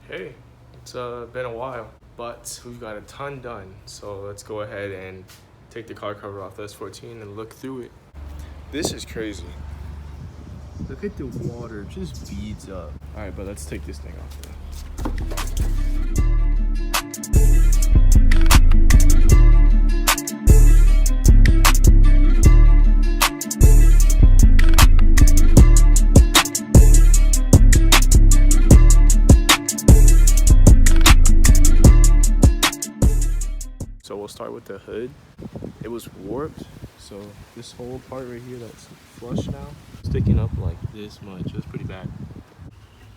Hey, it's been a while, but we've got a ton done. So let's go ahead and take the car cover off the S14 and look through it. This is crazy. Look at the water, it just beads up. All right, but let's take this thing off now. So we'll start with the hood. It was warped, so this whole part right here that's flush now, sticking up like this much. That's pretty bad.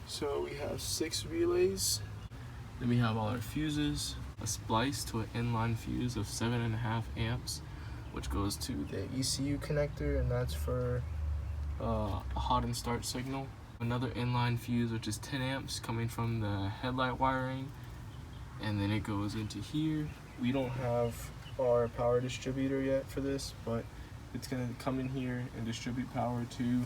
So we have 6 relays. Then we have all our fuses, a splice to an inline fuse of 7.5 amps, which goes to the ECU connector, and that's for a hot and start signal. Another inline fuse, which is 10 amps coming from the headlight wiring, and then it goes into here. We don't have our power distributor yet for this, but it's gonna come in here and distribute power to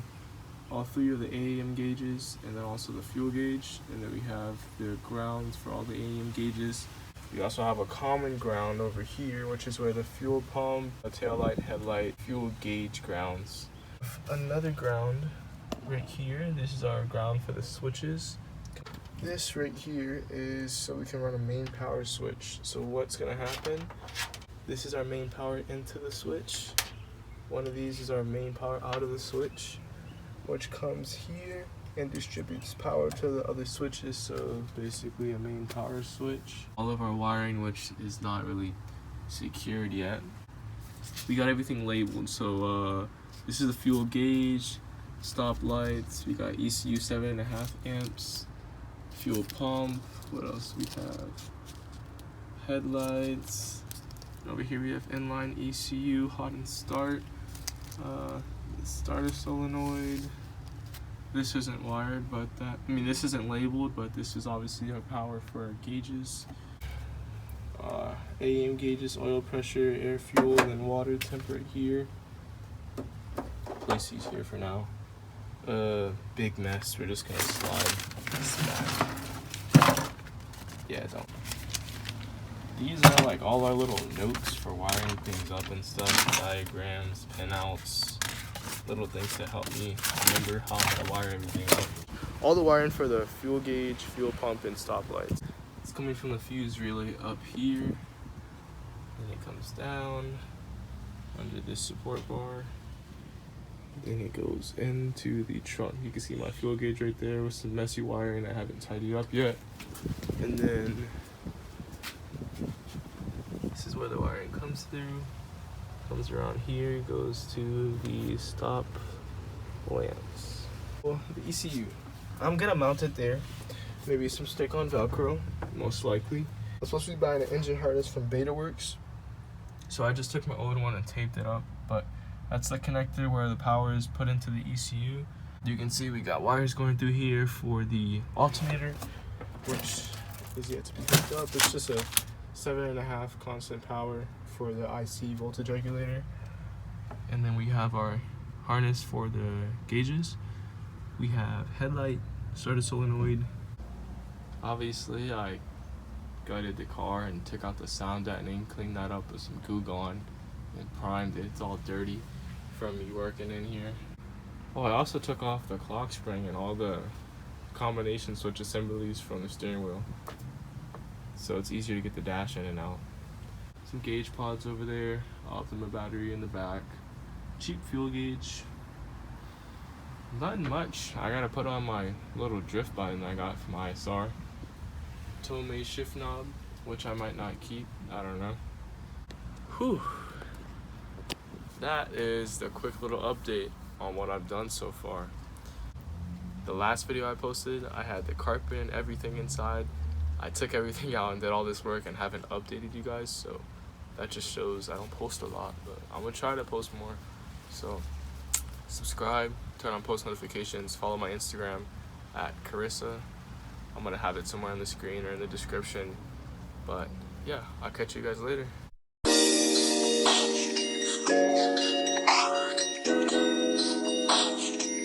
all 3 of the AAM gauges, and then also the fuel gauge, and then we have the grounds for all the AAM gauges. We also have a common ground over here, which is where the fuel pump, a taillight, headlight, fuel gauge grounds. Another ground right here. This is our ground for the switches. This right here is so we can run a main power switch. So what's gonna happen, this is our main power into the switch. One of these is our main power out of the switch, which comes here and distributes power to the other switches. So basically a main power switch. All of our wiring, which is not really secured yet. We got everything labeled. So this is the fuel gauge, stop lights. We got ECU 7.5 amps. Fuel pump. What else we have? Headlights. Over here we have inline ECU, hot and start. Starter solenoid. This isn't wired, but this isn't labeled, but this is obviously our power for our gauges. AAM gauges, oil pressure, air, fuel, and then water temp right here. Place these here for now. Big mess. We're just gonna slide this back. Yeah, don't. These are like all our little notes for wiring things up and stuff, diagrams, pinouts, little things to help me remember how to wire everything up. All the wiring for the fuel gauge, fuel pump, and stoplights. It's coming from the fuse relay up here, and it comes down under this support bar. Then it goes into the trunk. You can see my fuel gauge right there with some messy wiring I haven't tidied up yet. And then this is where the wiring comes through. Comes around here, goes to the stop lamps. Well, the ECU. I'm gonna mount it there. Maybe some stick-on Velcro, most likely. I'm supposed to be buying an engine harness from BetaWorks. So I just took my old one and taped it up, but that's the connector where the power is put into the ECU. You can see we got wires going through here for the alternator, which is yet to be hooked up. It's just a 7.5 constant power for the IC voltage regulator. And then we have our harness for the gauges. We have headlight, starter solenoid. Obviously, I gutted the car and took out the sound deadening, cleaned that up with some Goo Gone, and primed it. It's all dirty from me working in here. Oh, I also took off the clock spring and all the combination switch assemblies from the steering wheel, so it's easier to get the dash in and out. Some gauge pods over there, Optima battery in the back, cheap fuel gauge. Nothing much. I gotta put on my little drift button I got from ISR. Tomei shift knob, which I might not keep, I don't know. Whew. That is the quick little update on what I've done so far. The last video I posted, I had the carpet and everything inside. I took everything out and did all this work and haven't updated you guys, so that just shows I don't post a lot, but I'm gonna try to post more. So subscribe, turn on post notifications, follow my Instagram at Carissa. I'm gonna have it somewhere on the screen or in the description. But yeah, I'll catch you guys later.